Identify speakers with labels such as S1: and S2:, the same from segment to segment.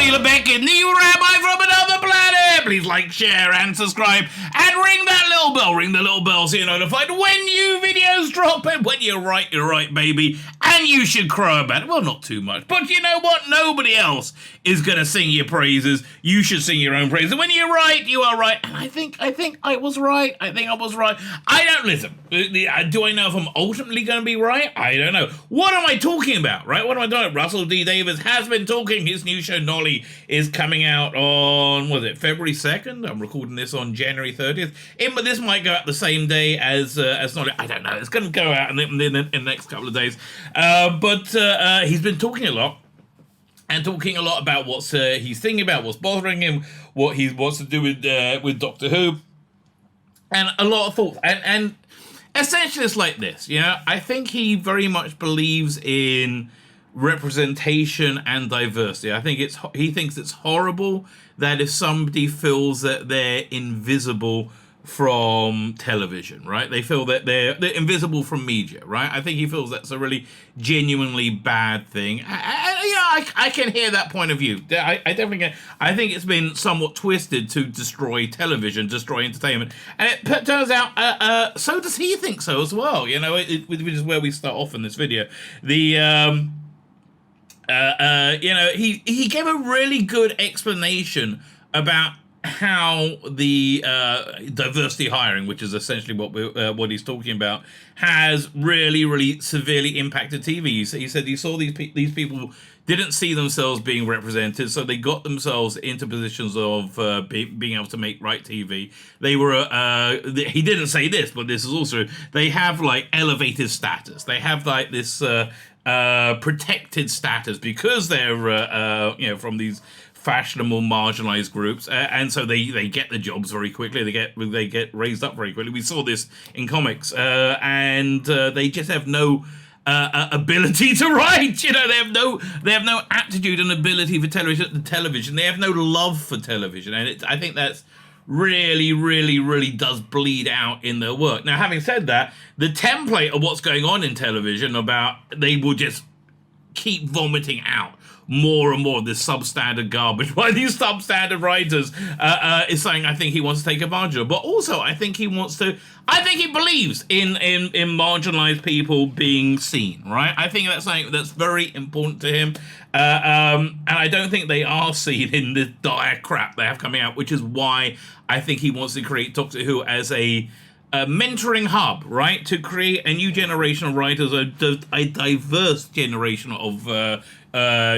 S1: Tzvi Lebetkin, the Rabbi from another planet. Please like, share, and subscribe, and ring that little bell. Ring the little bell so you're notified when new videos drop. And when you're right, baby. And you should crow about it. Well, not too much, but you know what? Nobody else is gonna sing your praises. You should sing your own praises. When you're right, you are right. And I think I was right. I don't listen. Do I know if I'm ultimately going to be right? I don't know. What am I talking about, right? What am I doing? Russell D. Davies has been talking. His new show, Nolly, is coming out on, February 2nd? I'm recording this on January 30th. But this might go out the same day as Nolly. I don't know. It's going to go out in the next couple of days. But he's been talking a lot. And talking a lot about what's he's thinking about, what's bothering him, what he wants to do with Doctor Who. And a lot of thoughts. And essentially it's like this, I think he very much believes in representation and diversity. He thinks it's horrible that if somebody feels that they're invisible from television, right? They feel that they're invisible from media, right? I think he feels that's a really genuinely bad thing. I can hear that point of view. I definitely can. I think it's been somewhat twisted to destroy television, destroy entertainment. And it turns out, so does he think so as well, which is where we start off in this video. He gave a really good explanation about how the diversity hiring, which is essentially what he's talking about, has really, really severely impacted TV. He said he saw these people didn't see themselves being represented, so they got themselves into positions of being able to make right TV. They were, he didn't say this, but this is also, they have like elevated status. They have like this protected status because they're, from these fashionable marginalized groups, and so they get the jobs very quickly. They get raised up very quickly. We saw this in comics, and they just have no ability to write. They have no aptitude and ability for television. They have no love for television, and I think that's really, really, really does bleed out in their work. Now, having said that, the template of what's going on in television about they will just keep vomiting out more and more of this substandard garbage by these substandard writers is something I think he wants to take advantage of. But also, I think he believes in marginalized people being seen, right? I think that's something that's very important to him. And I don't think they are seen in the dire crap they have coming out, which is why I think he wants to create Doctor Who as a mentoring hub, right? To create a new generation of writers, a diverse generation of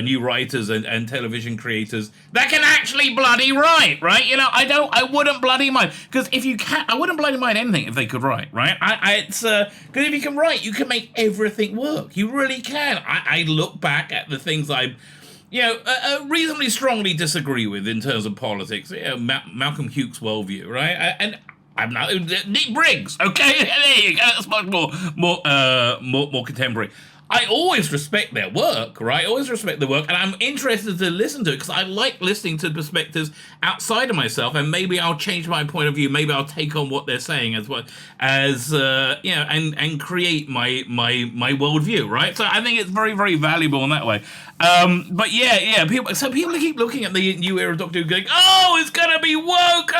S1: new writers and television creators that can actually bloody write, right? I wouldn't bloody mind, because if you can, I wouldn't bloody mind anything if they could write, right? It's because if you can write, you can make everything work. You really can. I look back at the things I reasonably strongly disagree with in terms of politics. Malcolm Hughes' worldview, right? And I'm not Nick Briggs, okay? There you go. That's much more contemporary. I always respect their work, right? I always respect their work, and I'm interested to listen to it because I like listening to perspectives outside of myself, and maybe I'll change my point of view. Maybe I'll take on what they're saying and create my worldview, right? So I think it's very, very valuable in that way. But yeah, people keep looking at the new era of Doctor Who, going, "Oh, it's gonna be woke."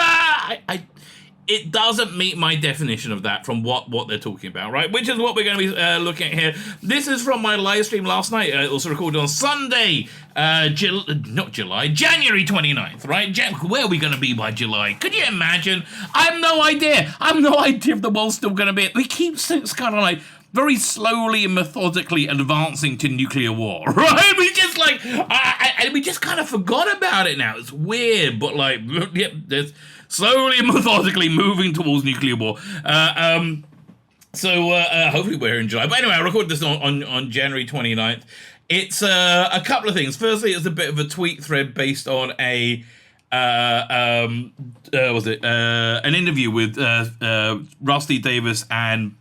S1: It doesn't meet my definition of that from what they're talking about, right? Which is what we're going to be looking at here. This is from my live stream last night. Also recorded on Sunday, January 29th, right? Where are we going to be by July? Could you imagine? I have no idea. If the world's still going to be. We keep kind of like very slowly and methodically advancing to nuclear war, right? We just we just kind of forgot about it now. It's weird, but there's slowly and methodically moving towards nuclear war. So hopefully we're in July. But anyway, I recorded this on January 29th. It's a couple of things. Firstly, it's a bit of a tweet thread based on an interview with Rusty Davies and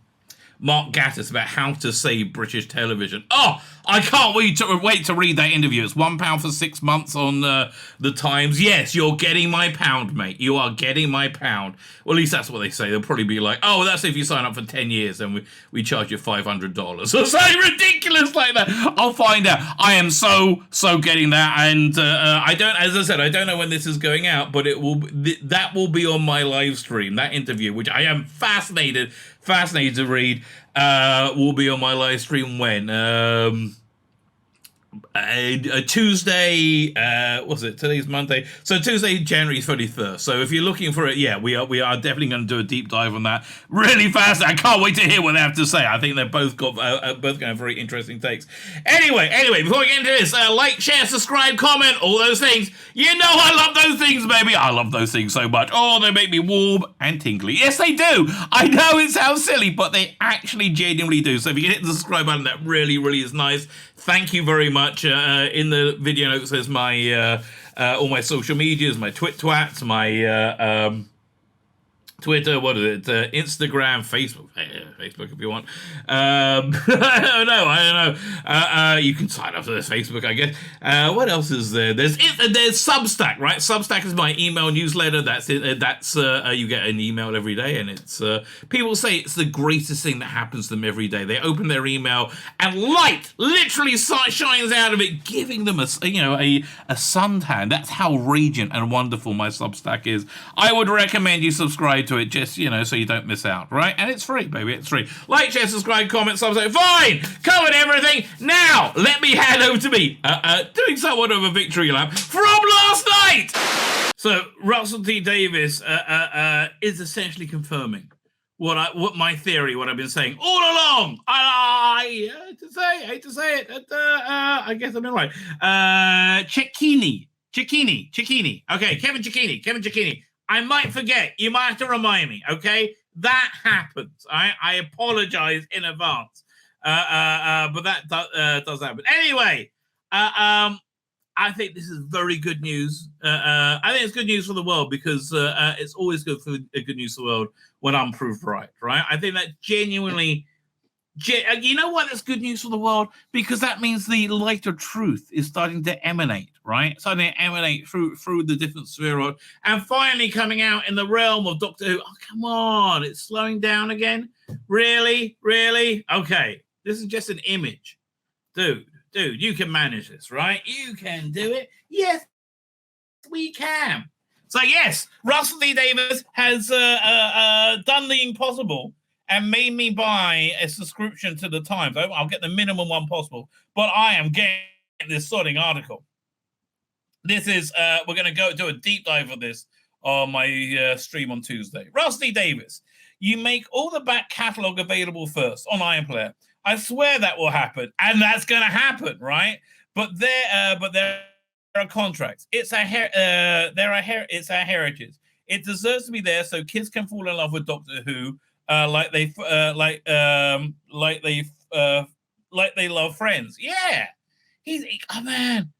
S1: Mark Gatiss about how to save British television. Oh, I can't wait to read that interview. It's £1 for 6 months on the Times. Yes, you're getting my pound, mate. You are getting my pound. Well, at least that's what they say. They'll probably be like, oh, that's if you sign up for 10 years and we charge you $500 or something ridiculous like that. I'll find out. I am so getting that, and I don't, as I said, I don't know when this is going out, but that will be on my live stream. That interview, which I am fascinated to read, will be on my live stream when Tuesday, was it? Today's Monday. So Tuesday, January 31st. So if you're looking for it, yeah, we are definitely going to do a deep dive on that. Really fast. I can't wait to hear what they have to say. I think they're both going to have very interesting takes. Anyway, before we get into this, like, share, subscribe, comment, all those things. You know I love those things, baby. I love those things so much. Oh, they make me warm and tingly. Yes, they do. I know it sounds silly, but they actually genuinely do. So if you can hit the subscribe button, that really is nice. Thank you very much. In the video notes, there's my all my social medias, my twats, my Twitter, what is it? Instagram, Facebook if you want. I don't know. You can sign up to this Facebook, I guess. What else is there? There's Substack, right? Substack is my email newsletter. That's it. That's you get an email every day, and it's people say it's the greatest thing that happens to them every day. They open their email and light literally shines out of it, giving them a suntan. That's how radiant and wonderful my Substack is. I would recommend you subscribe to it, just so you don't miss out, right? And it's free, baby, it's free. Like, share, subscribe, comment, subscribe. Fine, covered everything. Now let me hand over to me doing somewhat of a victory lap from last night. So Russell T Davies is essentially confirming what my theory, what I've been saying all along. I hate to say it. I guess I've been right. Cecchini. Okay, Kevin Cecchini. I might forget. You might have to remind me, okay? That happens. I apologize in advance. But that does happen. Anyway, I think this is very good news. I think it's good news for the world because it's always good news for the world when I'm proved right? I think that genuinely... You know what? That's good news for the world because that means the light of truth is starting to emanate, right? Starting to emanate through the different sphere and finally coming out in the realm of Doctor Who. Oh, come on. It's slowing down again. Really? Okay. This is just an image. Dude, you can manage this, right? You can do it. Yes, we can. So yes, Russell T Davies has done the impossible and made me buy a subscription to the Times. I'll get the minimum one possible, but I am getting this sorting article. This is, we're going to go do a deep dive of this on my stream on Tuesday. Russell T Davies, you make all the back catalogue available first on iPlayer. I swear that will happen, and that's going to happen, right? But there are contracts. It's our heritage. It deserves to be there so kids can fall in love with Doctor Who. Like they love Friends. Yeah, oh man,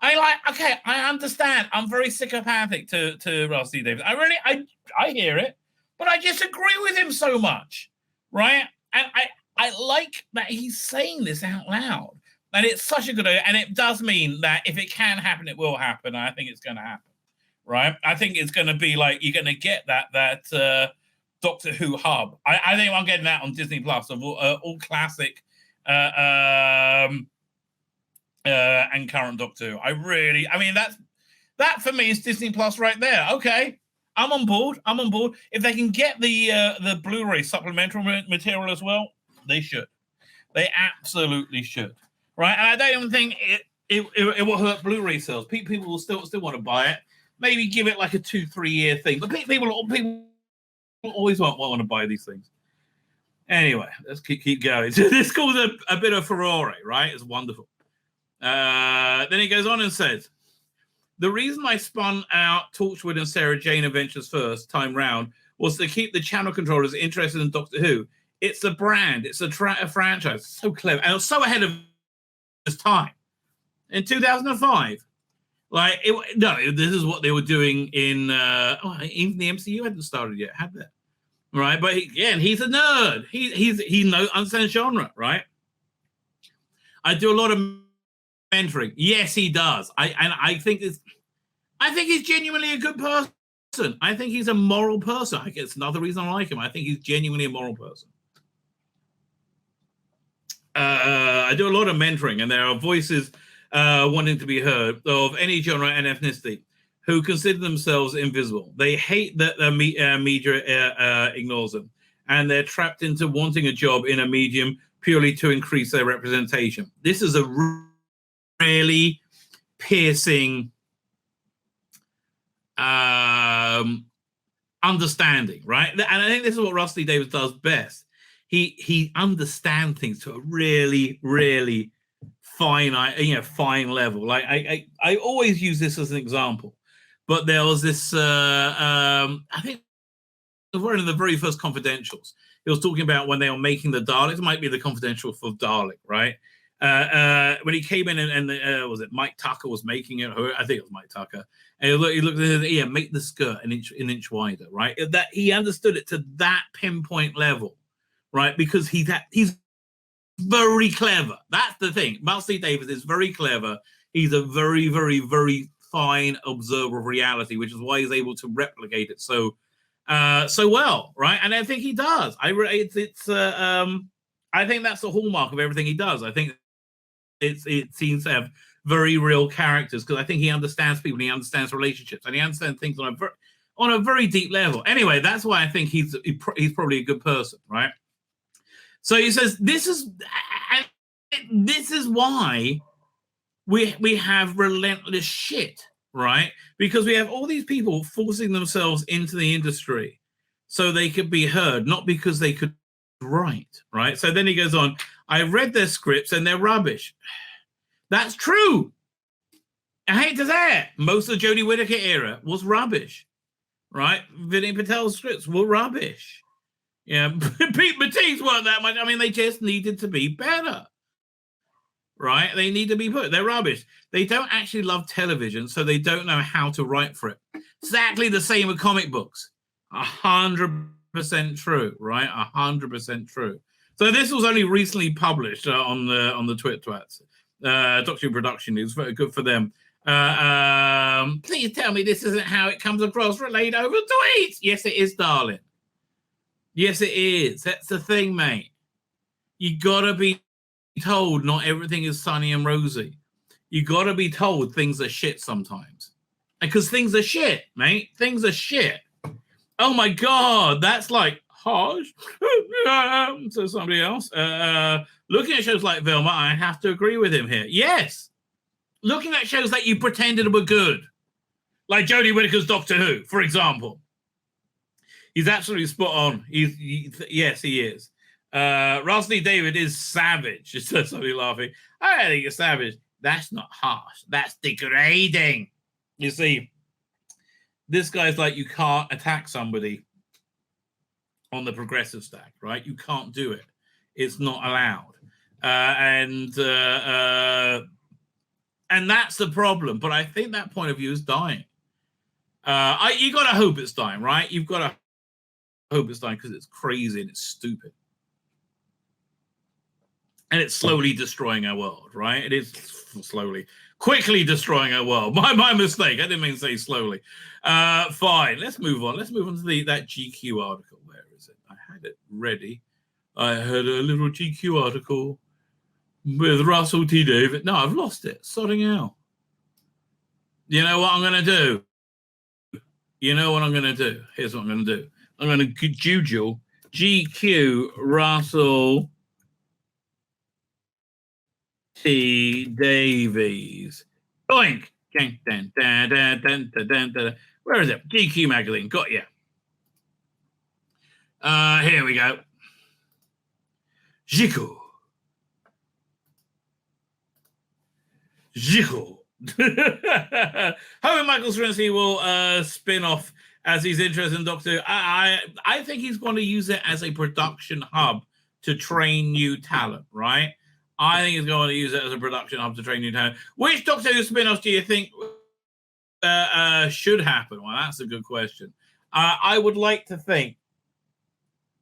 S1: I understand. I'm very psychopathic to Russell T Davies. I hear it, but I disagree with him so much, right? And I like that he's saying this out loud, and it's such a good idea. And it does mean that if it can happen, it will happen. I think it's going to happen, right? I think it's going to be like you're going to get that. Doctor Who hub. I think I'm getting that on Disney Plus of all classic and current Doctor Who. I mean that for me is Disney Plus right there. Okay, I'm on board. If they can get the Blu-ray supplementary material as well, they should. They absolutely should. Right, and I don't even think it will hurt Blu-ray sales. People will still want to buy it. Maybe give it like a 2-3 year thing. But people always want to buy these things. Anyway, let's keep going. So this caused a bit of furore, right? It's wonderful. Then he goes on and says, the reason I spun out Torchwood and Sarah Jane Adventures first time round was to keep the channel controllers interested in Doctor Who. It's a brand. It's a franchise. So clever. And it was so ahead of its time. In 2005. This is what they were doing in even the MCU hadn't started yet, had they? right? But he's a nerd. He understands genre, right? I do a lot of mentoring. Yes, he does. I think he's genuinely a good person. I think he's a moral person. I guess it's another reason I like him. I think he's genuinely a moral person. I do a lot of mentoring, and there are voices wanting to be heard of any genre and ethnicity who consider themselves invisible. They hate that the media ignores them, and they're trapped into wanting a job in a medium purely to increase their representation. This is a really piercing understanding, right? And I think this is what Rusty Davies does best. He understands things to a really, really fine level. Like I always use this as an example, but there was this I think one of the very first confidentials. He was talking about when they were making the Daleks. It might be the confidential for Dalek, right? When he came in and was it Mike Tucker was making it? I think it was Mike Tucker. And he looked at it, make the skirt an inch wider, right? That he understood it to that pinpoint level, right? Because he's very clever. That's the thing. Rusty Davies is very clever. He's a very, very, very fine observer of reality, which is why he's able to replicate it so well, right? And I think he does. I think that's the hallmark of everything he does. I think it seems to have very real characters because I think he understands people, he understands relationships, and he understands things on a very deep level. Anyway, that's why I think he's probably a good person, right? So he says this is why we have relentless shit, right? Because we have all these people forcing themselves into the industry so they could be heard, not because they could write, right? So then he goes on, I read their scripts and they're rubbish. That's true. I hate to say it. Most of the Jodie Whittaker era was rubbish, right? Vinny Patel's scripts were rubbish. Yeah, Pete Matisse weren't that much. I mean, they just needed to be better, right? They need to be put. They're rubbish. They don't actually love television, so they don't know how to write for it. Exactly the same with comic books. 100% true, right? 100% true. So this was only recently published on the Twits. Doctor Who Production News. Very good for them. Please tell me this isn't how it comes across relayed over tweets. Yes, it is, darling. Yes, it is. That's the thing, mate. You gotta be told not everything is sunny and rosy. You gotta be told things are shit sometimes. Because things are shit, mate. Things are shit. Oh my God, that's like harsh. So somebody else. Looking at shows like Velma, I have to agree with him here. Yes. Looking at shows that you pretended were good. Like Jodie Whittaker's Doctor Who, for example. He's absolutely spot on. Yes, he is. Rusty David is savage. Just somebody laughing. I think you're savage. That's not harsh. That's degrading. You see, this guy's like, you can't attack somebody on the progressive stack, right? You can't do it. It's not allowed. And that's the problem. But I think that point of view is dying. You got to hope it's dying, right? You've got to hope it's dying because it's crazy and it's stupid. And it's slowly destroying our world, right? It is quickly destroying our world. My mistake. I didn't mean to say slowly. Fine. Let's move on. Let's move on to that GQ article. Where is it? I had it ready. I had a little GQ article with Russell T. Davies. No, I've lost it. Sorting out. You know what I'm going to do? Here's what I'm going to do. I'm going to Google GQ Russell T. Davies. Boink. Where is it? GQ magazine. Got you. Here we go. GQ. Hoping Michael Straczynski will spin off as he's interested in Doctor Who. I think he's going to use it as a production hub to train new talent, right? I think he's going to use it as a production hub to train new talent. Which Doctor Who spin-offs do you think should happen? Well, that's a good question. I would like to think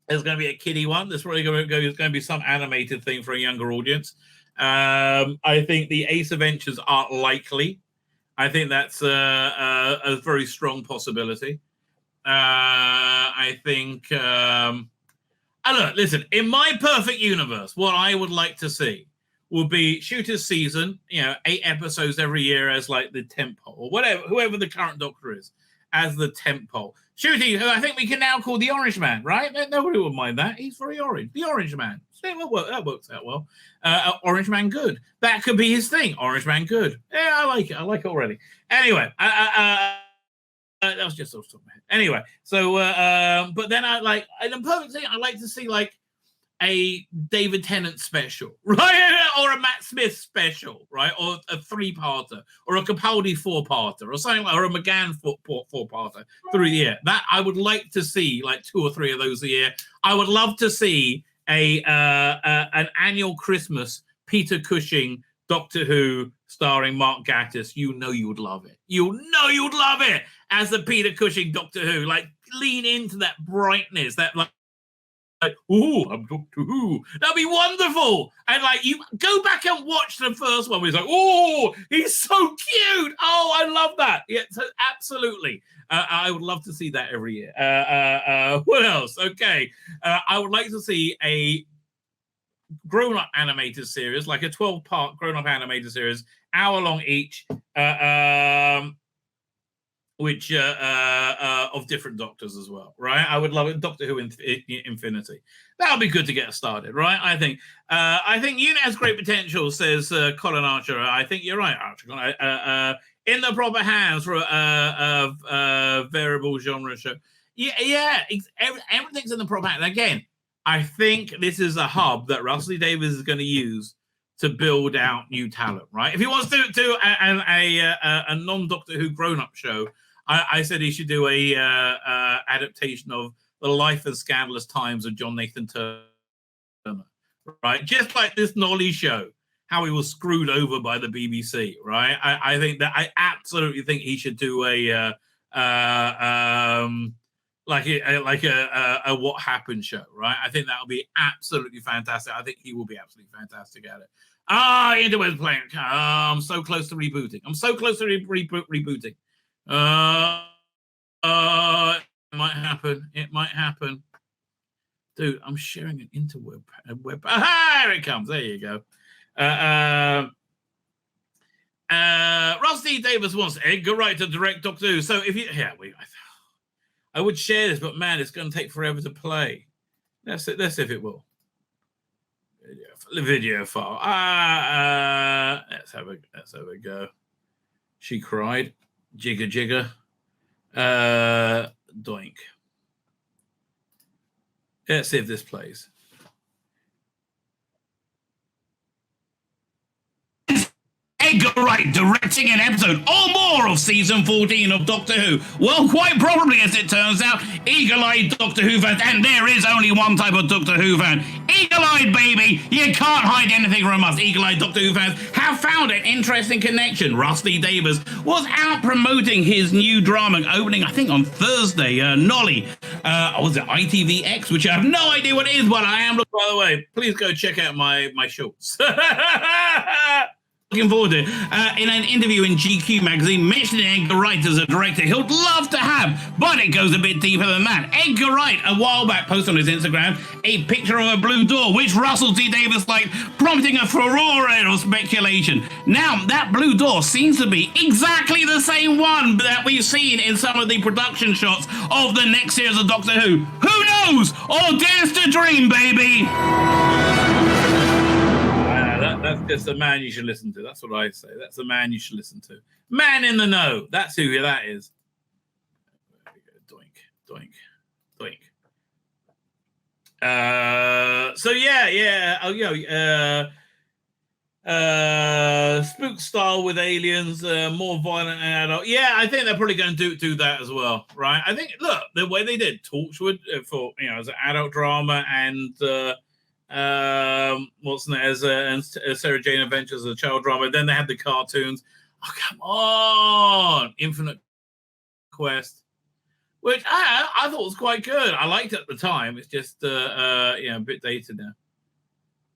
S1: There's going to be a kiddie one. There's probably going to be some animated thing for a younger audience. I think the Ace Adventures are likely. I think that's a very strong possibility. I think. Look, listen. In my perfect universe, what I would like to see would be Shooter's season. 8 episodes every year as like the tentpole, or whatever. Whoever the current Doctor is, as the tentpole. Shooty, who I think we can now call the Orange Man, right? Nobody would mind that. He's very orange. The Orange Man. That works out well. Orange Man good. That could be his thing. Orange Man good. Yeah, I like it. I like it already. Anyway, that was just off the top of my head. Anyway, so, but then in the perfect thing, I'd like to see like a David Tennant special, right? Or a Matt Smith special, right? Or a 3-parter, or a Capaldi 4-parter, or something like, or a McGann 4-parter through the year. That I would like to see, like 2 or 3 of those a year. I would love to see an annual Christmas Peter Cushing Doctor Who starring Mark Gatiss. You would love it. You'd love it as the Peter Cushing Doctor Who. Like lean into that brightness, that like, oh, I'm Doctor Who. That'd be wonderful. And like, you go back and watch the first one where he's like, oh, he's so cute. Oh, I love that. Yeah, so absolutely. I would love to see that every year. What else? Okay. I would like to see a grown-up animated series, like a 12-part grown-up animated series, hour-long each, which of different Doctors as well, right? I would love it. Doctor Who Infinity. That would be good to get us started, right? I think Unit has great potential, says Colin Archer. I think you're right, Archer. In the proper hands for a variable genre show. Yeah. Everything's in the proper hands. Again, I think this is a hub that Russell Davies is going to use to build out new talent, right? If he wants to do a non-Doctor Who grown-up show, I said he should do a adaptation of The Life and Scandalous Times of John Nathan Turner, right? Just like this Nolly show, how he was screwed over by the BBC, right? I absolutely think he should do a What Happened show, right? I think that'll be absolutely fantastic. I think he will be absolutely fantastic at it. Interweb's playing. I'm so close to rebooting. Rebooting. It might happen. It might happen. Dude, I'm sharing an interweb web. Here it comes. There you go. Rusty Davis wants Edgar Wright to direct Doctor Who. So if you, I would share this, but man, it's going to take forever to play. Let's see if it will. Video file. Let's have a go. She cried. Jigger. Doink. Let's see if this plays. Edgar Wright directing an episode or more of season 14 of Doctor Who. Well, quite probably, as it turns out, eagle-eyed Doctor Who fans, and there is only one type of Doctor Who fan. Eagle-eyed, baby! You can't hide anything from us. Eagle-eyed Doctor Who fans have found an interesting connection. Rusty Davies was out promoting his new drama opening, I think, on Thursday. Nolly. Was it ITVX? Which I have no idea what it is, but I am. By the way, please go check out my shorts. Looking forward to it. In an interview in GQ magazine, mentioning Edgar Wright as a director he'd love to have, but it goes a bit deeper than that. Edgar Wright, a while back, posted on his Instagram a picture of a blue door, which Russell T. Davies liked, prompting a furore of speculation. Now, that blue door seems to be exactly the same one that we've seen in some of the production shots of the next series of Doctor Who. Who knows? Or dares to dream, baby! That's just a man you should listen to. That's what I say. That's a man you should listen to. Man in the know. That's who that is. Doink. So yeah. Spook style with aliens, more violent and adult. Yeah, I think they're probably going to do that as well, right? I think, look, the way they did Torchwood for as an adult drama and and Sarah Jane Adventures as a child drama. Then they had the cartoons. Oh, come on! Infinite Quest. which I thought was quite good. I liked it at the time. It's just a bit dated now.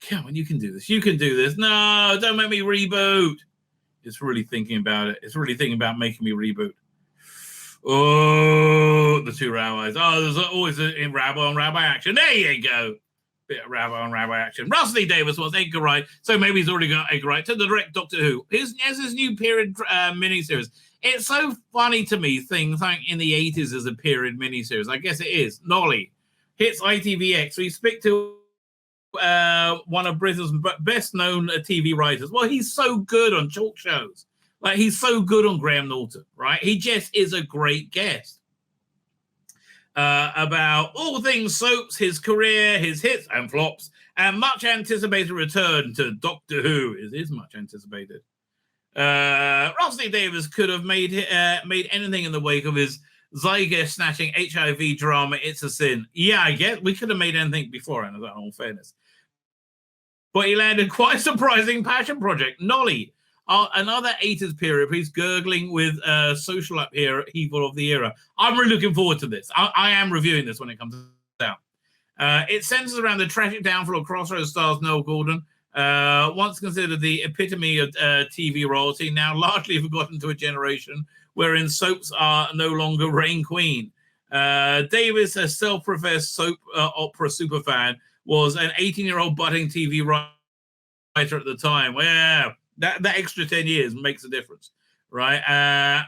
S1: Come on, you can do this. You can do this. No, don't make me reboot. It's really thinking about it. It's really thinking about making me reboot. Oh, the two rabbis. Oh, there's always a rabbi on rabbi action. There you go. Bit of rabbi on rabbi action. Russell T. Davies wants Edgar Wright, so maybe he's already got Edgar Wright to direct Doctor Who. Here's his new period miniseries. It's so funny to me, things like in the 80s as a period miniseries. I guess it is. Nolly hits ITVX. We speak to one of Britain's best-known TV writers. Well, he's so good on talk shows. Like, he's so good on Graham Norton, right? He just is a great guest. About all things soaps, his career, his hits and flops, and much anticipated return to Doctor Who. It is much anticipated. Russell Davies could have made anything in the wake of his Zygote-snatching HIV drama, It's a Sin. Yeah, I guess we could have made anything beforehand, in all fairness. But he landed quite a surprising passion project, Nolly. Another 80s period piece gurgling with social upheaval of the era. I'm really looking forward to this. I am reviewing this when it comes out. It centers around the tragic downfall of Crossroads stars Noel Gordon, once considered the epitome of TV royalty, now largely forgotten to a generation wherein soaps are no longer reign queen. Davies, a self-professed soap opera superfan, was an 18-year-old budding TV writer at the time. Well, that extra 10 years makes a difference, right?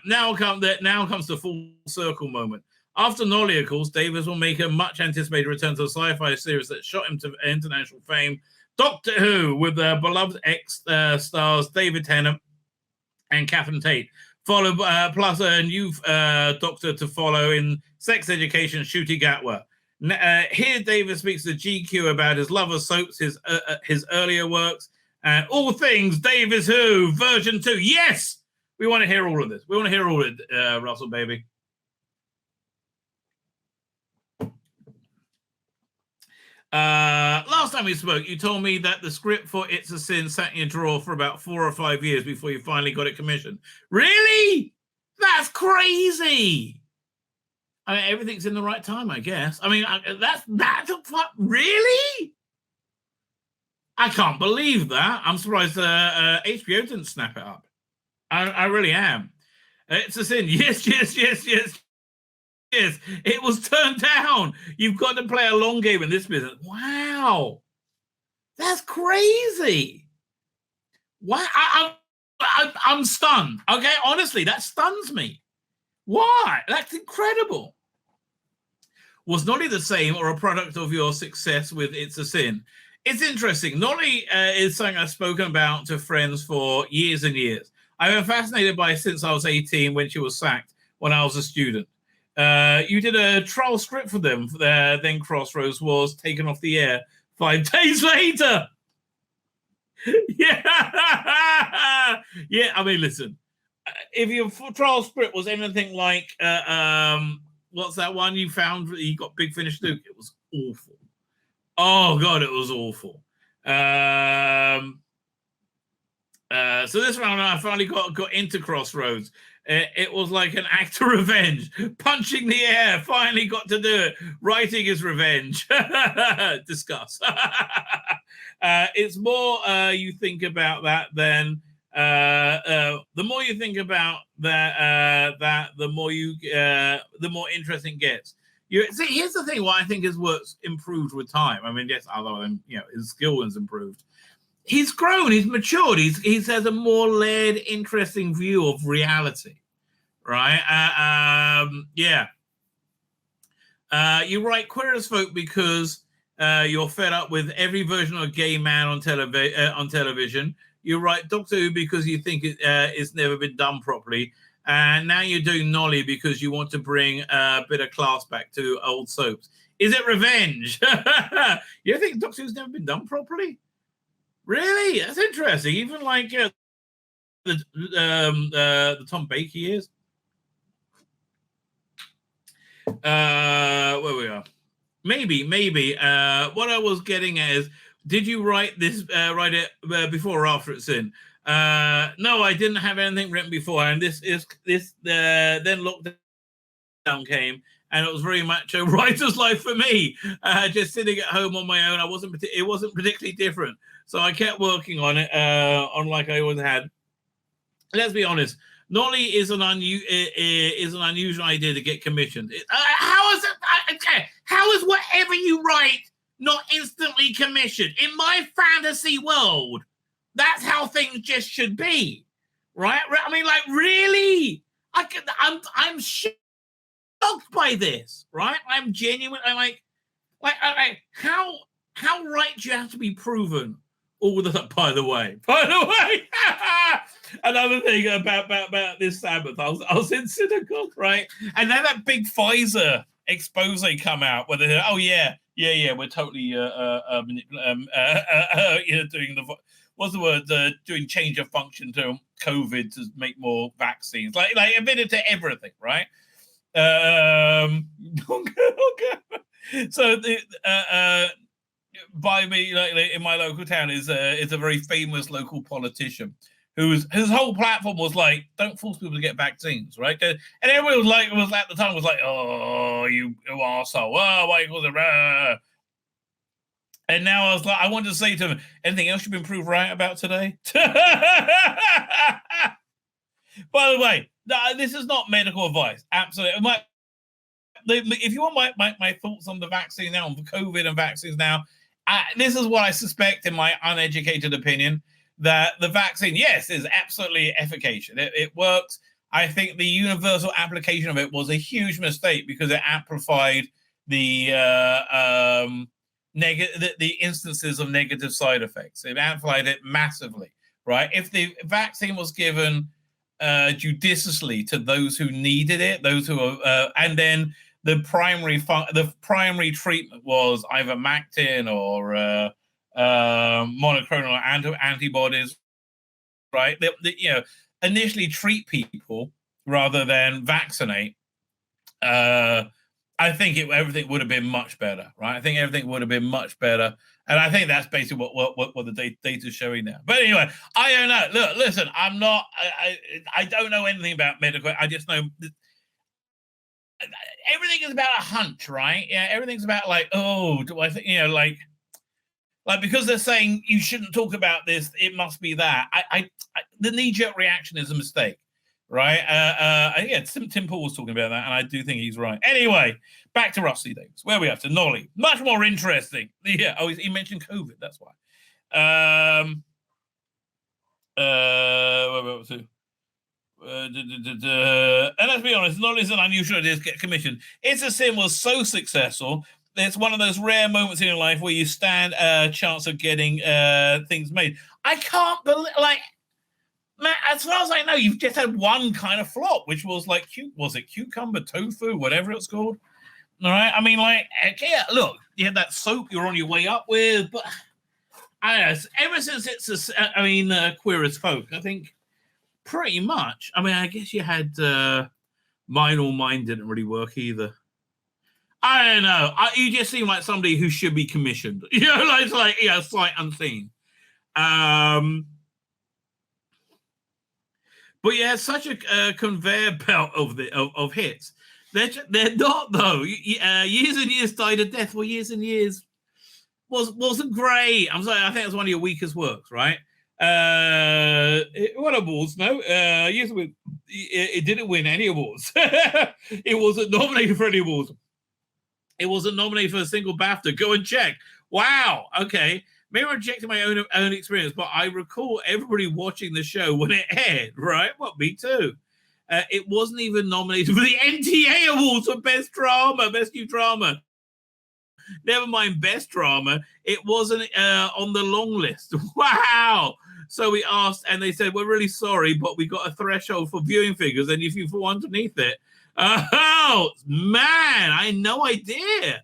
S1: Now comes the full circle moment. After Nolly, of course, Davies will make a much-anticipated return to the sci-fi series that shot him to international fame, Doctor Who, with beloved ex-stars David Tennant and Catherine Tate, followed plus a new Doctor to follow in Sex Education, Ncuti Gatwa. Here, Davies speaks to GQ about his love of soaps, his earlier works, and all things Davies Who version 2. Yes, we want to hear all of this. We want to hear all of it, Russell, baby. Last time we spoke, you told me that the script for It's a Sin sat in your drawer for about 4 or 5 years before you finally got it commissioned. Really? That's crazy. I mean, everything's in the right time, I guess. I mean, that's really? I can't believe that. I'm surprised HBO didn't snap it up. I really am. It's a Sin. Yes. It was turned down. You've got to play a long game in this business. Wow. That's crazy. Wow. I'm stunned. Okay, honestly, that stuns me. Why? That's incredible. Was Nolly the same or a product of your success with It's a Sin? It's interesting. Nolly is something I've spoken about to friends for years and years. I've been fascinated by it since I was 18 when she was sacked when I was a student. You did a trial script for them. Then Crossroads was taken off the air 5 days later. Yeah. I mean, listen. If your trial script was anything like, what's that one you found? You got Big Finish Duke. It was awful. Oh God, it was awful. So this round, I finally got into Crossroads. It was like an act of revenge, punching the air. Finally got to do it. Writing is revenge. Discuss. It's more you think about that than the more you think about that, the more interesting it gets. See, here's the thing: what I think his work's improved with time. I mean, yes, other than his skill has improved. He's grown, he's matured, he has a more layered, interesting view of reality, right? You write Queer as Folk because you're fed up with every version of a gay man on television. You write Doctor Who because you think it's never been done properly. And now you're doing Nolly because you want to bring a bit of class back to old soaps. Is it revenge? You think Doctor Who's never been done properly? Really? That's interesting. Even like the Tom Baker years. Where we are. Maybe. What I was getting at is, did you write it before or after it's in? No, I didn't have anything written before. And then lockdown came and it was very much a writer's life for me. Just sitting at home on my own, it wasn't particularly different. So I kept working on it, on like I always had. Let's be honest. Not only is an unusual idea to get commissioned. How is it? How is whatever you write not instantly commissioned? In my fantasy world, that's how things just should be, right? I mean, like, really? I'm shocked by this, right? I'm genuine. I'm like, how right do you have to be proven? All the by the way, another thing about this Sabbath, I was in synagogue, right, and then that big Pfizer expose come out where they said, oh yeah, we're totally doing the what's the word, doing change of function to COVID to make more vaccines, like admitted to everything, right? So the by me, like in my local town, is a very famous local politician whose whole platform was like, don't force people to get vaccines, right? And everyone was at the time was like, oh, you arsehole, oh, why you call it? And now I was like, I wanted to say to him, anything else you've been proved right about today? By the way, this is not medical advice. Absolutely. If you want my thoughts on the vaccine now, on COVID and vaccines now, this is what I suspect, in my uneducated opinion, that the vaccine, yes, is absolutely efficacious. It works. I think the universal application of it was a huge mistake because it amplified the instances of negative side effects. It amplified it massively, right? If the vaccine was given judiciously to those who needed it, those who are, and then the primary treatment was either Mactin or monoclonal antibodies, right? Initially treat people rather than vaccinate. I think everything would have been much better, right? I think everything would have been much better, and I think that's basically what the data is showing now. But anyway, I don't know. Look, listen, I'm not. I don't know anything about medical. I just know. Everything is about a hunch, right? Yeah, everything's about like, oh, do I think, like because they're saying you shouldn't talk about this, it must be that. The knee-jerk reaction is a mistake, right? Yeah, Tim Paul was talking about that, and I do think he's right. Anyway, back to Rusty Davies. Where are we up to? Nolly. Much more interesting. Yeah, he mentioned COVID, that's why. Where are we up to? And let's be honest, not as an unusual idea to get commissioned. It's a Sin was so successful. It's one of those rare moments in your life where you stand a chance of getting things made. I can't believe, like, man, as far as I know, you've just had one kind of flop, which was like, was it cucumber tofu, whatever it's called? All right, I mean, like, yeah, look, you had that soap you're on your way up with, but I don't know, ever since it's Queer as Folk, I think. Pretty much. I mean, I guess you had Mine or Mine didn't really work either. I don't know. You just seem like somebody who should be commissioned. It's like sight unseen. But yeah, such a conveyor belt of hits. They're not though. Years and Years died a death. Well, Years and Years wasn't great. I'm sorry. I think it's one of your weakest works, right? It won awards. No, yes, it didn't win any awards. It wasn't nominated for any awards. It wasn't nominated for a single BAFTA. Go and check. Wow. Okay. Maybe I'm rejecting my own experience, but I recall everybody watching the show when it aired. Right? Well, me too. It wasn't even nominated for the NTA awards for best drama, best new drama. Never mind best drama. It wasn't on the long list. Wow. So we asked, and they said, we're really sorry, but we got a threshold for viewing figures, and if you fall underneath it. Oh, man, I had no idea.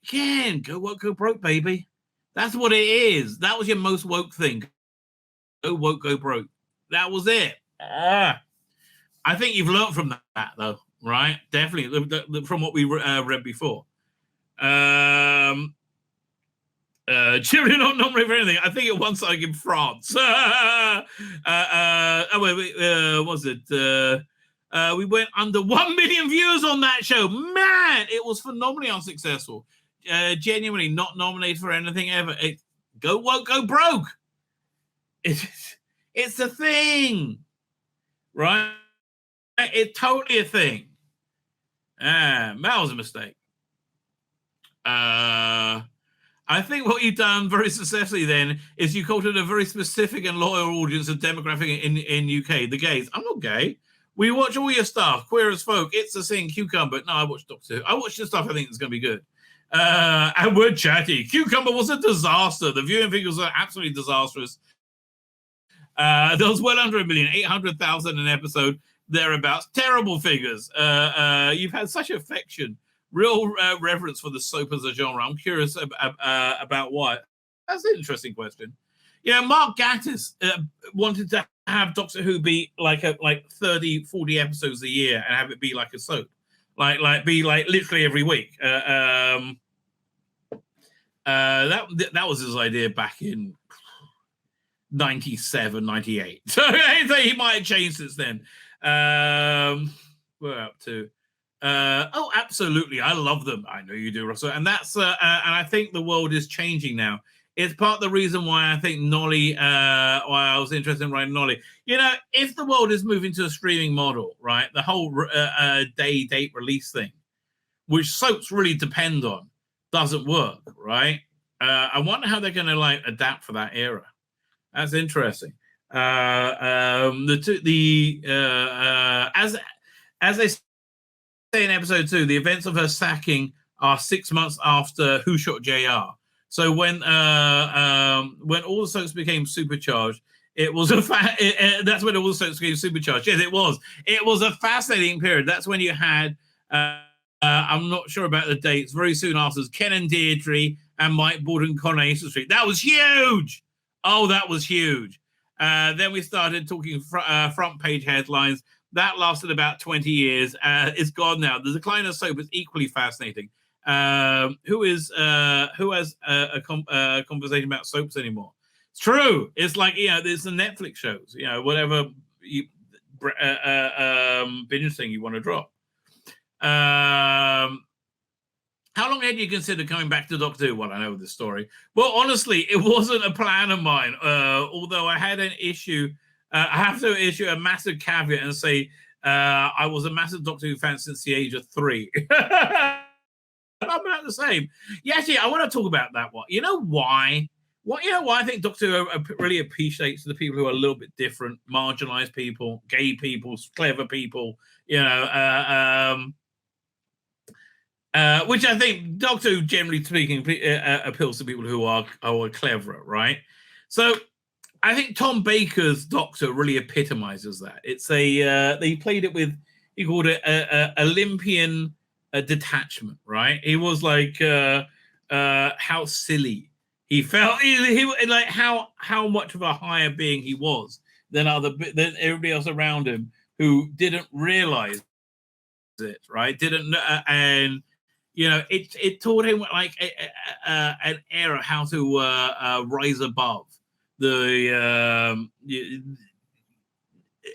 S1: Again, go woke, go broke, baby. That's what it is. That was your most woke thing. Go woke, go broke. That was it. I think you've learned from that, though, right? Definitely, from what we read before. Children not nominated for anything. I think it won something in France. Was it? We went under 1 million viewers on that show. Man, it was phenomenally unsuccessful. Genuinely not nominated for anything ever. Go woke, go broke. It's a thing, right? It's totally a thing. That was a mistake. I think what you've done very successfully then is you cultivated a very specific and loyal audience and demographic in UK, the gays. I'm not gay. We watch all your stuff, Queer as Folk, It's a Thing, Cucumber. No, I watched Doctor Who. I watched the stuff I think is going to be good. And we're chatty. Cucumber was a disaster. The viewing figures are absolutely disastrous. There was well under 1 million, 800,000 an episode, thereabouts. Terrible figures. You've had such affection, real reverence for the soap as a genre. I'm curious about why. That's an interesting question. Yeah, Mark Gatiss wanted to have Doctor Who be like 30, 40 episodes a year and have it be like a soap, like be like literally every week. That was his idea back in 97, 98. So he might have changed since then. We're up to. Oh, absolutely. I love them. I know you do, Russell. And that's and I think the world is changing now. It's part of the reason why I think Nolly, why I was interested in writing Nolly. You know, if the world is moving to a streaming model, right, the whole date release thing, which soaps really depend on, doesn't work, right? I wonder how they're going to like adapt for that era. That's interesting. As they say in episode 2, the events of her sacking are 6 months after Who Shot JR. So when all the soaps became supercharged, it was that's when all the soaps became supercharged. Yes, it was. It was a fascinating period. That's when you had. I'm not sure about the dates. Very soon after, Ken and Deirdre and Mike Borden, Coronation Street. That was huge. Oh, that was huge. Then we started talking front page headlines. That lasted about 20 years. It's gone now. The decline of soap is equally fascinating. Who has a conversation about soaps anymore? It's true. It's like, you know, there's the Netflix shows, you know, whatever binge thing you want to drop. How long had you considered coming back to Doctor Who? Well, I know this story. Well, honestly, it wasn't a plan of mine. Although I had an issue, I have to issue a massive caveat and say I was a massive Doctor Who fan since the age of 3. I'm about the same. Yeah, actually, I want to talk about that one. You know why? Why I think Doctor Who really appreciates the people who are a little bit different, marginalized people, gay people, clever people, you know, which I think Doctor Who, generally speaking, appeals to people who are cleverer, right? So I think Tom Baker's Doctor really epitomizes that. It's they played it with, he called it Olympian detachment, right? He was like how silly he felt, he like how much of a higher being he was than everybody else around him who didn't realize it, right? Didn't and you know, it taught him like an era how to rise above the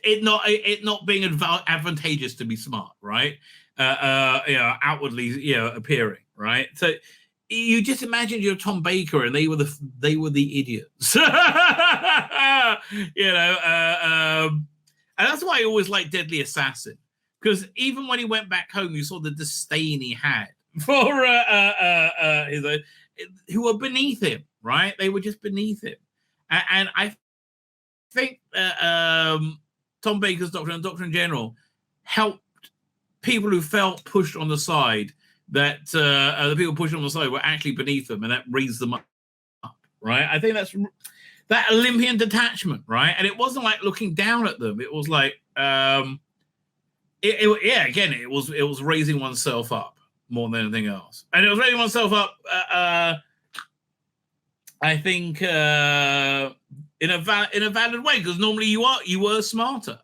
S1: it not being advantageous to be smart, right? You know, outwardly, you know, appearing, right? So you just imagine you're Tom Baker and they were the idiots. You know, and that's why I always liked Deadly Assassin, because even when he went back home, you saw the disdain he had for his who were beneath him, right? They were just beneath him, and I think Tom Baker's Doctor and Doctor in general helped people who felt pushed on the side, that the people pushed on the side were actually beneath them, and that raised them up, right? I think that's that Olympian detachment, right? And it wasn't like looking down at them. It was like, again, it was raising oneself up more than anything else, and it was raising oneself up. I think in a valid way, because normally you were smarter,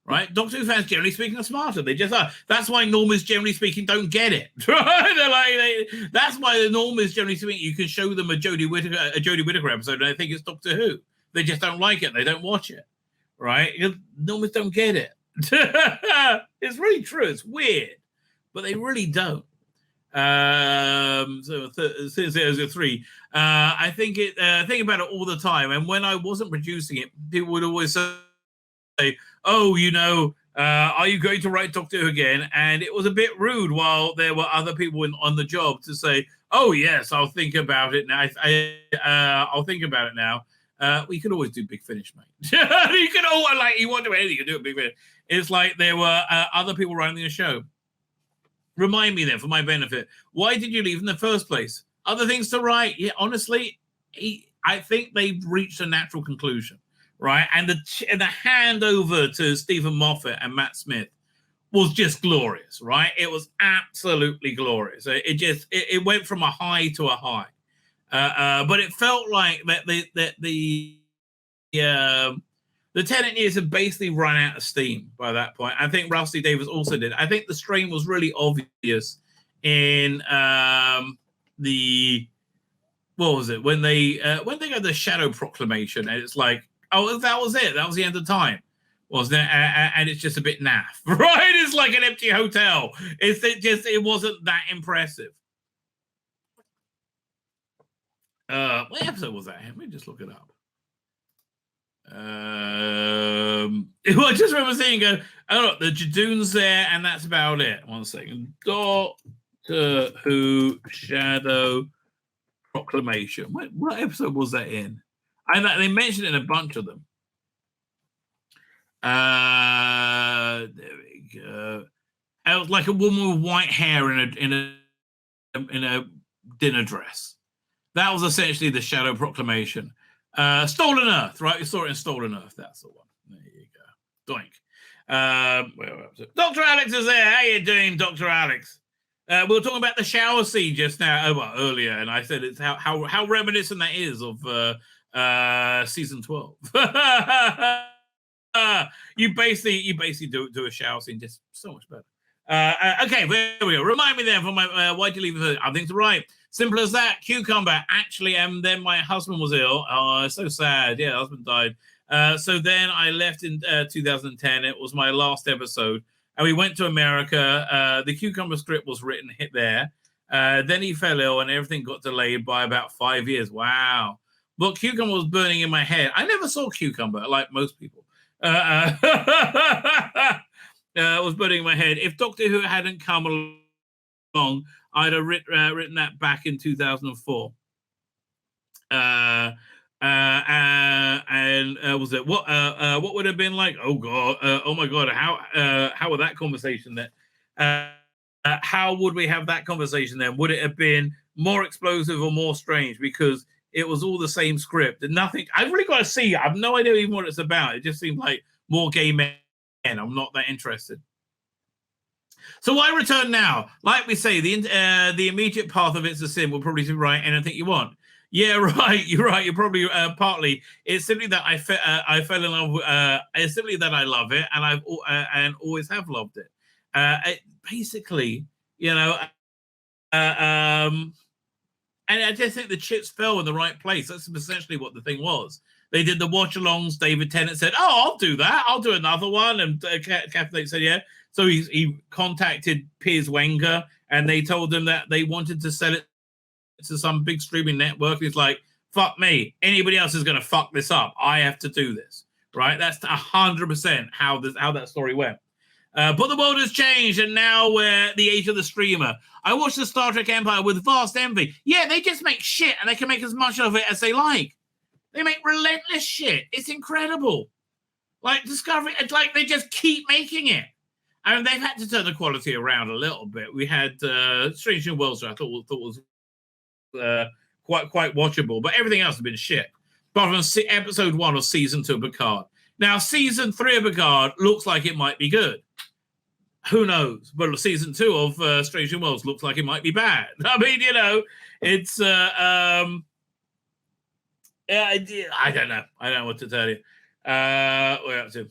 S1: right? Doctor Who fans, generally speaking, are smarter. They just are. That's why normies, generally speaking, don't get it. Right? That's why the normies, generally speaking, you can show them a Jodie Whittaker episode, and they think it's Doctor Who. They just don't like it. They don't watch it, right? Normies don't get it. It's really true. It's weird, but they really don't. So since there's a three, I think think about it all the time. And when I wasn't producing it, people would always say, "Oh, are you going to write Doctor Who again?" And it was a bit rude while there were other people on the job to say, "Oh yes, I'll think about it now. I'll think about it now." We could always do Big Finish, mate. You can always you want to do anything, you can do a Big Finish. It's like there were other people running the show. Remind me then, for my benefit, why did you leave in the first place? Other things to write? Yeah, honestly, I think they've reached a natural conclusion, right? And the handover to Stephen Moffat and Matt Smith was just glorious, right? It was absolutely glorious. It went from a high to a high, but it felt like that the Tennant years had basically run out of steam by that point. I think Rusty Davies also did. I think the strain was really obvious in what was it when they got the Shadow Proclamation, and it's like, oh, that was it. That was the end of time, wasn't it? And it's just a bit naff, right? It's like an empty hotel. It wasn't that impressive. What episode was that? Let me just look it up. I just remember seeing go, oh look, the Jadoon's there, and that's about it. 1 second. Doctor Who Shadow Proclamation. What episode was that in? They mentioned it in a bunch of them. There we go. It was like a woman with white hair in a dinner dress. That was essentially the Shadow Proclamation. Stolen Earth, right? We saw it in Stolen Earth. That's the one. There you go. Doink. Where was it? Dr. Alex is there. How you doing, Dr. Alex? We were talking about the shower scene just now, earlier, and I said it's how reminiscent that is of season 12. You basically do a shower scene just so much better. Okay, there we go. Remind me then for my why'd you leave the I think to right. Simple as that. Cucumber. Actually, and then my husband was ill. Oh, so sad. Yeah, husband died. So then I left in 2010. It was my last episode. And we went to America. The Cucumber script was written, hit there. Then he fell ill and everything got delayed by about 5 years. Wow. But Cucumber was burning in my head. I never saw Cucumber, like most people. It was burning in my head. If Doctor Who hadn't come along, I'd have written that back in 2004. And was it what would have been like? Oh god! Oh my god! How would that conversation then? How would we have that conversation then? Would it have been more explosive or more strange? Because it was all the same script and nothing. I've really got to see. I have no idea even what it's about. It just seemed like more gay men. I'm not that interested. So why return now? Like we say, the immediate path of It's a Sin will probably be write anything you want. Yeah, right. You're right. You're probably partly. It's simply that I fell in love. It's simply that I love it, and I've always have loved it. Basically, and I just think the chips fell in the right place. That's essentially what the thing was. They did the watch-alongs. David Tennant said, "Oh, I'll do that. I'll do another one." And Kathleen said, "Yeah." So he contacted Piers Wenger, and they told him that they wanted to sell it to some big streaming network. And he's like, "Fuck me. Anybody else is going to fuck this up. I have to do this." Right? That's 100% how that story went. But the world has changed, and now we're the age of the streamer. I watched the Star Trek Empire with vast envy. Yeah, they just make shit, and they can make as much of it as they like. They make relentless shit. It's incredible. Like Discovery, it's like they just keep making it. I mean, they've had to turn the quality around a little bit. We had Strange New Worlds, I thought was quite watchable, but everything else has been shit. Apart from episode 1 of season 2 of Picard. Now, season 3 of Picard looks like it might be good. Who knows? But season 2 of Strange New Worlds looks like it might be bad. I mean, it's I don't know. I don't know what to tell you. We're up to.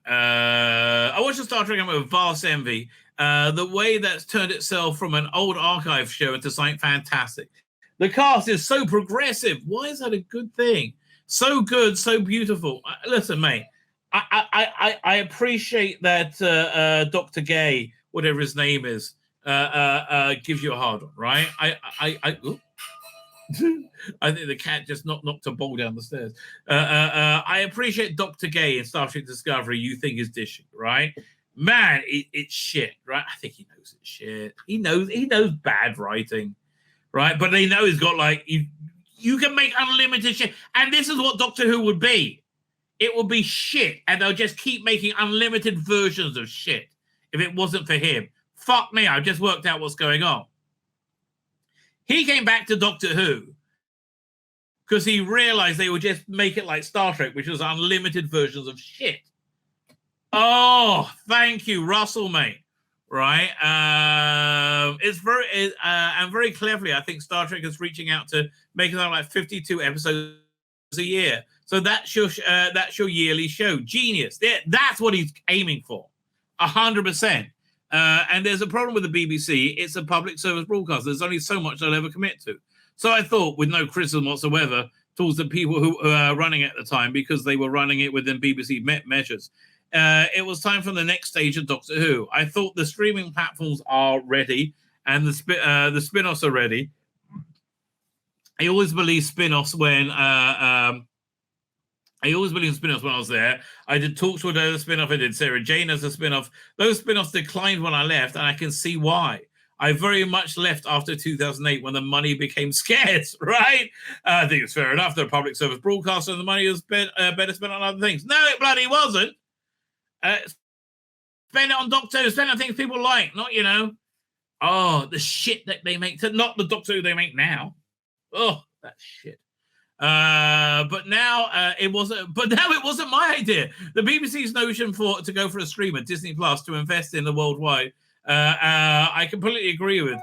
S1: I watched the Star Trek with vast envy. The way that's turned itself from an old archive show into something fantastic. The cast is so progressive. Why is that a good thing? So good, so beautiful. Listen, mate, I appreciate that Dr. Gay, whatever his name is, gives you a hard one, right? I think the cat just knocked a ball down the stairs. I appreciate Dr. Gay in Star Trek Discovery. You think is dishing, right? Man, it's shit, right? I think he knows it's shit. He knows bad writing, right? But they know he's got like you can make unlimited shit, and this is what Doctor Who would be. It would be shit, and they'll just keep making unlimited versions of shit if it wasn't for him. Fuck me, I've just worked out what's going on. He came back to Doctor Who because he realized they would just make it like Star Trek, which was unlimited versions of shit. Oh, thank you, Russell, mate. Right? It's very, and very cleverly, I think Star Trek is reaching out to making out like 52 episodes a year. So that's your yearly show. Genius. That's what he's aiming for. 100%. And there's a problem with the BBC. It's a public service broadcast. There's only so much they'll ever commit to. So I thought, with no criticism whatsoever towards the people who were running it at the time, because they were running it within BBC measures, it was time for the next stage of Doctor Who. I thought the streaming platforms are ready and the spin-offs are ready. I always believe spin-offs when I was there. I did Talk Show as a spin-off. I did Sarah Jane as a spin-off. Those spin-offs declined when I left, and I can see why. I very much left after 2008 when the money became scarce, right? I think it's fair enough. They're a public service broadcaster and the money was better spent on other things. No, it bloody wasn't. Spend it on Doctor Who, spend it on things people like, not, the shit that they make, not the Doctor Who they make now. Oh, that shit. But now it wasn't my idea. The BBC's notion to go for a streamer, Disney Plus, to invest in the worldwide, I completely agree with.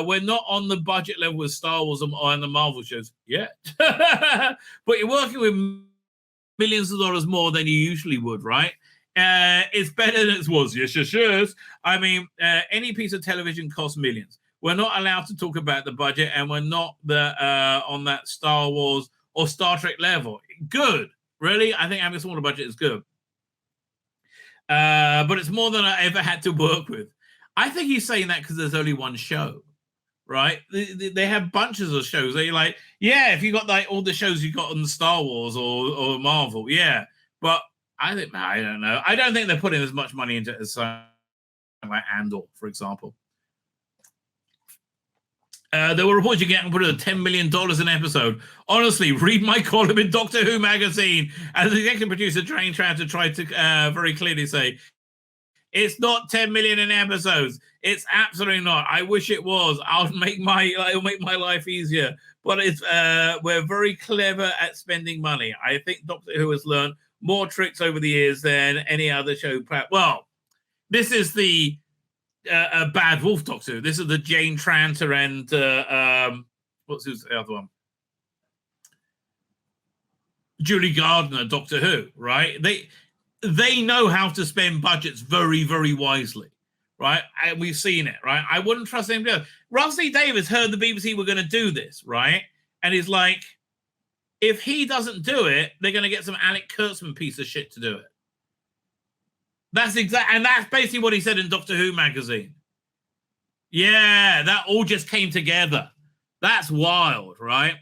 S1: We're not on the budget level with Star Wars and the Marvel shows yet. But you're working with millions of dollars more than you usually would, right? It's better than it was. Yes. I mean, any piece of television costs millions. We're not allowed to talk about the budget, and we're not on that Star Wars or Star Trek level. Good. Really? I think having a smaller budget is good. But it's more than I ever had to work with. I think he's saying that because there's only one show, right? They have bunches of shows. They're like, yeah, if you got like all the shows you got on Star Wars or Marvel, yeah. But I don't know. I don't think they're putting as much money into it as like Andor, for example. There were reports you can put $10 million an episode. Honestly, read my column in Doctor Who magazine. As the executive producer, Train Tranter tried to very clearly say, it's not 10 million in episodes. It's absolutely not. I wish it was. It'll make my life easier. But it's we're very clever at spending money. I think Doctor Who has learned more tricks over the years than any other show. Well, this is the Bad Wolf Doctor Who. This is the Jane Tranter and who's the other one? Julie Gardner Doctor Who, right? They know how to spend budgets very, very wisely, right? And we've seen it, right? I wouldn't trust anybody else. Russell Davies heard the BBC were going to do this, right? And he's like, if he doesn't do it, they're going to get some Alec Kurtzman piece of shit to do it. That's basically what he said in Doctor Who magazine. Yeah, that all just came together. That's wild, right?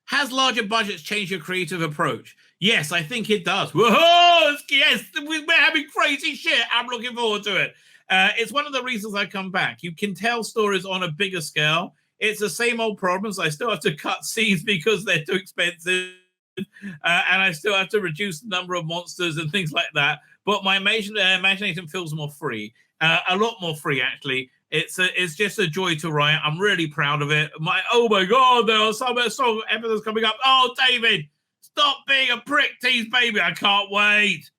S1: Has larger budgets changed your creative approach? Yes, I think it does. Whoa! Yes, we're having crazy shit. I'm looking forward to it. It's one of the reasons I come back. You can tell stories on a bigger scale. It's the same old problems. I still have to cut scenes because they're too expensive. And I still have to reduce the number of monsters and things like that. But my imagination feels more free. A lot more free, actually. It's just a joy to write. I'm really proud of it. Oh my God, there are some episodes coming up. Oh, David, stop being a prick tease, baby. I can't wait.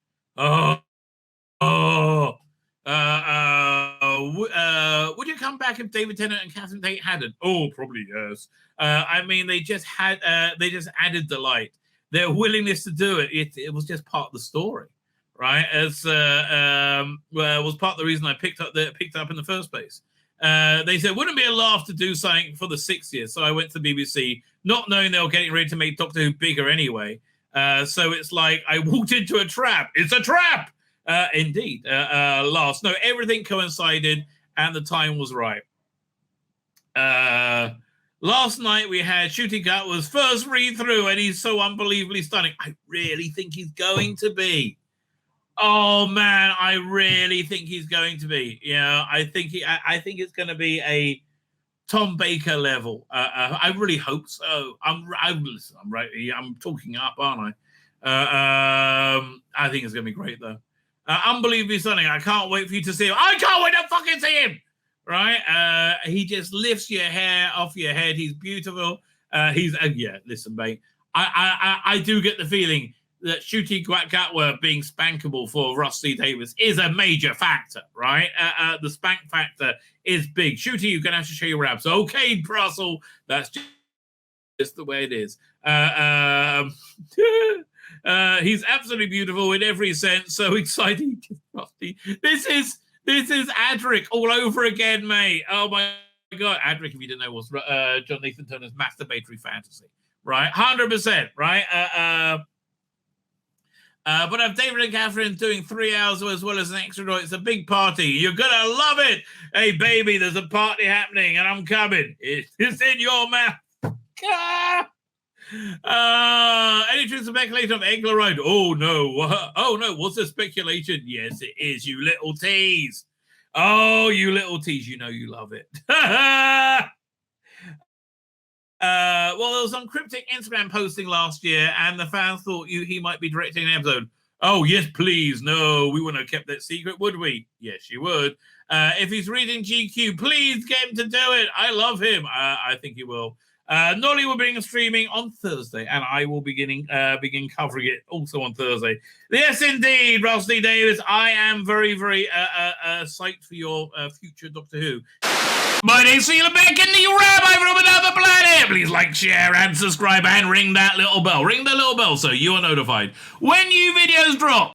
S1: Would you come back if David Tennant and Catherine Tate hadn't? Oh, probably yes. I mean, they just added delight. Their willingness to do it was just part of the story, right? As was part of the reason I picked up in the first place. They said, wouldn't it be a laugh to do something for the 60th? So I went to the BBC, not knowing they were getting ready to make Doctor Who bigger anyway. So it's like I walked into a trap. It's a trap! Indeed. Last. No, everything coincided and the time was right. Last night we had Shooty Gatwa's first read-through and he's so unbelievably stunning. I really think he's going to be. Oh man, I really think he's going to be. I think it's going to be a Tom Baker level. I really hope so. I'm right. I'm talking up, aren't I? I think it's going to be great though. Unbelievably stunning. I can't wait for you to see him. I can't wait to fucking see him. Right? He just lifts your hair off your head. He's beautiful. Listen, mate. I do get the feeling that Shooty Gatwa being spankable for Rusty Davies is a major factor, right? The spank factor is big. Shooty, you're going to have to show your abs. Okay, Brussels, that's just the way it is. He's absolutely beautiful in every sense. So exciting, Rusty. This is Adric all over again, mate. Oh my God, Adric, if you didn't know, was John Nathan Turner's masturbatory fantasy, right? 100%, right? But I've David and Catherine doing 3 hours as well as an extra night. It's a big party. You're going to love it. Hey, baby, there's a party happening and I'm coming. It's in your mouth. Any truth to speculation of Egler Road? Oh, no. Oh, no. What's the speculation? Yes, it is, you little tease. Oh, you little tease. You know you love it. Well, there was some cryptic Instagram posting last year, and the fans thought he might be directing an episode. Oh, yes, please. No, we wouldn't have kept that secret, would we? Yes, you would. If he's reading GQ, please get him to do it. I love him. I think he will. Nolly will be streaming on Thursday, and I will begin covering it also on Thursday. Yes, indeed, Rusty Davies. I am very, very psyched for your future Doctor Who. My name's Tzvi Lebetkin, the Rabbi from another planet. Please like, share, and subscribe, and ring that little bell. Ring the little bell so you are notified when new videos drop.